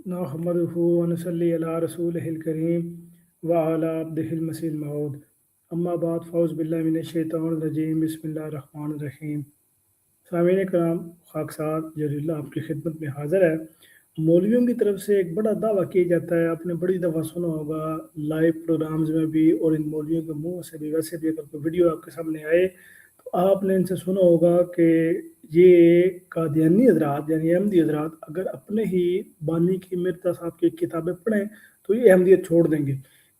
नहमदुहु व नसल्ली अला रसूलिहिल करीम व अला अब्दिहिल मसीहिल मऊद अम्मा बाद फ़ौज़ बिल्लाहि मिनश शैतानिर रजीम बिस्मिल्लाहिर रहमानिर रहीम। सामीन कराम, खाकसार जलील्लाह आपकी खिदमत में हाज़िर है। मौलवियों की तरफ से एक बड़ा दावा किया जाता है, आपने बड़ी दफ़ा सुना होगा लाइव प्रोग्राम्स में भी और इन मौलवियों के मुंह से भी। वैसे भी अगर कोई वीडियो आपके सामने आए तो आपने इनसे सुना होगा कि ये कादियानी हजरात यानी अहमदी हजरात अगर अपने ही बानी की मिर्ज़ा साहब की किताबें पढ़ें तो ये अहमदियत छोड़ देंगे।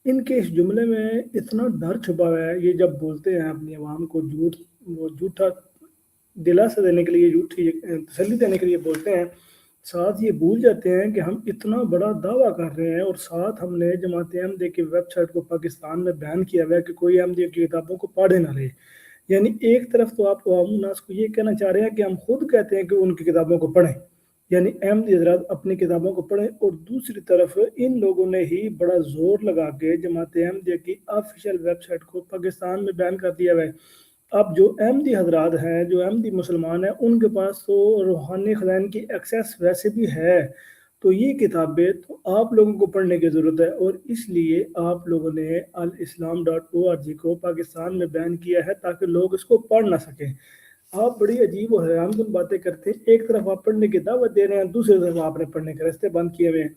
इनके इस जुमले में इतना डर छुपा हुआ है, ये जब बोलते हैं अपनी आवाम को झूठा दिलासा देने के लिए, झूठी तसल्ली देने के लिए बोलते हैं, साथ ये भूल जाते हैं कि हम इतना बड़ा दावा कर रहे हैं और साथ हमने जमात अहमदिया की वेबसाइट को पाकिस्तान में बैन किया हुआ है कि कोई अहमदिया की किताबों को पढ़े ना ले। यानी एक तरफ तो आप अवामुन्नास को ये कहना चाह रहे हैं कि हम खुद कहते हैं कि उनकी किताबों को पढ़ें, यानी अहमदी हजरात अपनी किताबों को पढ़ें, और दूसरी तरफ इन लोगों ने ही बड़ा जोर लगा के जमात अहमदिया की ऑफिशियल वेबसाइट को पाकिस्तान में बैन कर दिया हुआ है। अब जो अहमदी हजरात हैं, जो अहमदी मुसलमान हैं, उनके पास तो रूहानी खजान की एक्सेस वैसे भी है, तो ये किताबें तो आप लोगों को पढ़ने की ज़रूरत है, और इसलिए आप लोगों ने alislam.org को पाकिस्तान में बैन किया है ताकि लोग इसको पढ़ ना सकें। आप बड़ी अजीब और हैरानकुन बातें करते हैं, एक तरफ आप पढ़ने की दावत दे रहे हैं, दूसरी तरफ आपने पढ़ने के रास्ते बंद किए हुए हैं।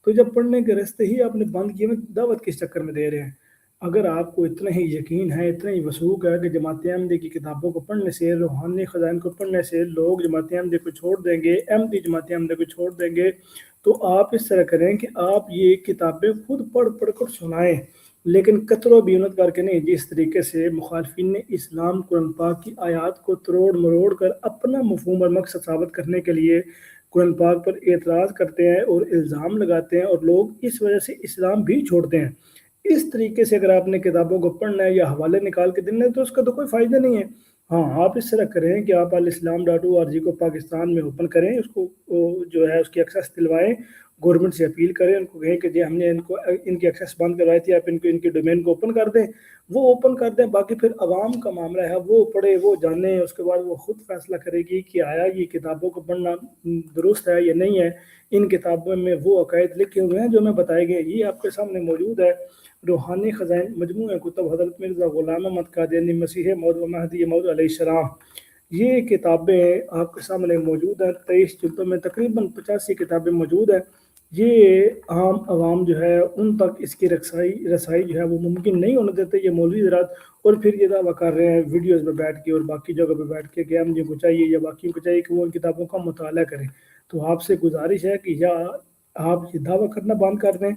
तो जब पढ़ने के रास्ते ही आपने बंद किए हुए, दावत किस चक्कर में दे रहे हैं? अगर आपको इतना ही यकीन है, इतना ही वसूक है कि जमात अहमदी की किताबों को पढ़ने से, रूहानी खजान को पढ़ने से लोग जमात अहमदी को छोड़ देंगे, अहमदी जमात अहमदी को छोड़ देंगे, तो आप इस तरह करें कि आप ये किताबें खुद पढ़ पढ़ कर सुनाएं, लेकिन कतरो बीनत करके नहीं। जिस तरीके से मुखालफिन ने इस्लाम कुरान पाक की आयात को तरोड़ मरोड़ कर अपना मफहूम और मकसद साबित करने के लिए कुरान पाक पर एतराज़ करते हैं और इल्ज़ाम लगाते हैं, और लोग इस वजह से इस्लाम भी छोड़ते हैं, इस तरीके से अगर आपने किताबों को पढ़ना है या हवाले निकाल के देना है तो उसका तो कोई फ़ायदा नहीं है। हाँ, आप इस तरह करें कि आप alislam.org को पाकिस्तान में ओपन करें, उसको जो है उसकी एक्सेस दिलवाएं, गवर्नमेंट से अपील करें, उनको कहें कि जी हमने इनको इनकी एक्सेस बंद करवाई थी, आप इनको इनकी डोमेन को ओपन कर दें, वो ओपन कर दें। बाकी फिर आवाम का मामला है, वो पढ़े, वो जाने, उसके बाद वो खुद फैसला करेगी कि आया ये किताबों को पढ़ना दुरुस्त है या नहीं है। इन किताबों में वो अकायद लिखे हुए हैं जो मैं बताए गए, ये आपके सामने मौजूद है। रूहानी खजाइन मजमू कुतुब हज़रत मिर्ज़ा ग़ुलाम अहमद कादियानी मसीह मौद व महदी मौद अलैहिस्सलाम, ये किताबें आपके सामने मौजूद हैं। 23 जिल्दों में तकरीबन 85 किताबें मौजूद हैं। ये आम आवाम जो है उन तक इसकी रसाई जो है वो मुमकिन नहीं होने देते ये मौलवी हज़रात, और फिर ये दावा कर रहे हैं वीडियोज़ में बैठ के और बाकी जगह पे बैठ के कि हम को चाहिए या बाकियों को चाहिए कि वो उन किताबों का मुताला करें। तो आपसे गुजारिश है कि या आप ये दावा करना बंद कर दें,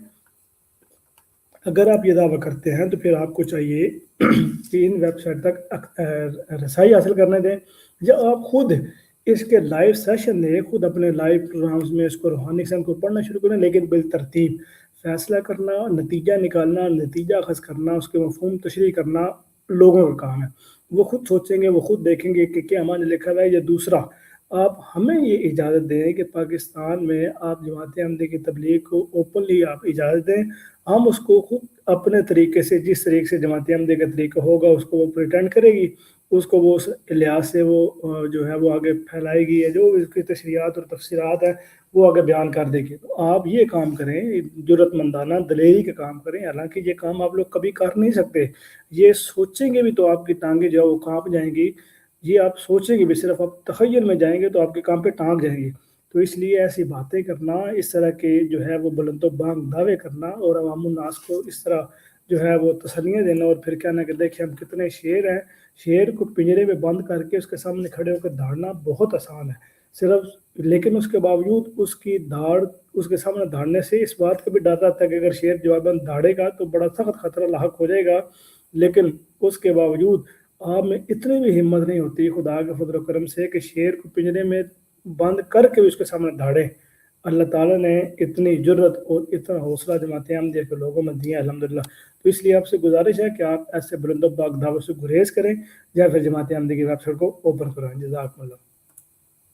अगर आप ये दावा करते हैं तो फिर आपको चाहिए कि इन वेबसाइट तक रसाई हासिल करने दें, या आप खुद इसके लाइव सेशन दें, खुद अपने लाइव प्रोग्राम्स में इसको रूहानी सन को पढ़ना शुरू करें, लेकिन बिलतरतीब फैसला करना, नतीजा निकालना, नतीजा अखज़ करना, उसके मफ़हूम तशरीह करना लोगों का काम है। वो खुद सोचेंगे, वो खुद देखेंगे कि क्या हमारे लिखा हुआ है। या दूसरा, आप हमें ये इजाज़त दें कि पाकिस्तान में आप जमात अहमदी की तबलीग को ओपनली आप इजाज़त दें, हम उसको खुद अपने तरीके से, जिस तरीके से जमात अहमदी का तरीका होगा उसको वो प्रिटेंड करेगी, उसको वो उस लिहाज से वो जो है वो आगे फैलाएगी, या जो उसकी तशरीहात और तफसीरात हैं वो आगे बयान कर देगी। तो आप ये काम करें, जुर्रतमंदाना दलेरी का काम करें। हालांकि ये काम आप लोग कभी कर नहीं सकते, ये सोचेंगे भी तो आपकी टांगें जो है वो काँप जाएंगी। ये आप सोचेंगे भी, सिर्फ आप तख़य्युल में जाएंगे तो आपके काम पे टांग जाएंगी। तो इसलिए ऐसी बातें करना, इस तरह के जो है वो बुलंदो-बांग दावे करना और अवामुन्नास को इस तरह जो है वो तसल्लियाँ देना, और फिर कहना कि देखिए हम कितने शेर हैं, शेर को पिंजरे में बंद करके उसके सामने खड़े होकर दहाड़ना बहुत आसान है सिर्फ, लेकिन उसके बावजूद उसकी दाड़ उसके सामने दहाड़ने से इस बात का भी डर रहता है कि अगर शेर जवाबन दहाड़ेगा तो बड़ा सख्त खतरा लाहक हो जाएगा। लेकिन उसके बावजूद आप में इतनी भी हिम्मत नहीं होती खुदा के फजल करम से कि शेर को पिंजरे में बंद करके भी उसके सामने दहाड़े। अल्लाह ताला ने इतनी जुर्रत और इतना हौसला जमात अहमदिया के लोगों में दिया अल्हम्दुलिल्लाह। तो इसलिए आपसे गुजारिश है कि आप ऐसे बुलंदो बाग दावों से गुरेज करें, या फिर जमात अहमदिया की वेबसाइट को ओपन करवाएं। जज़ाकल्लाह।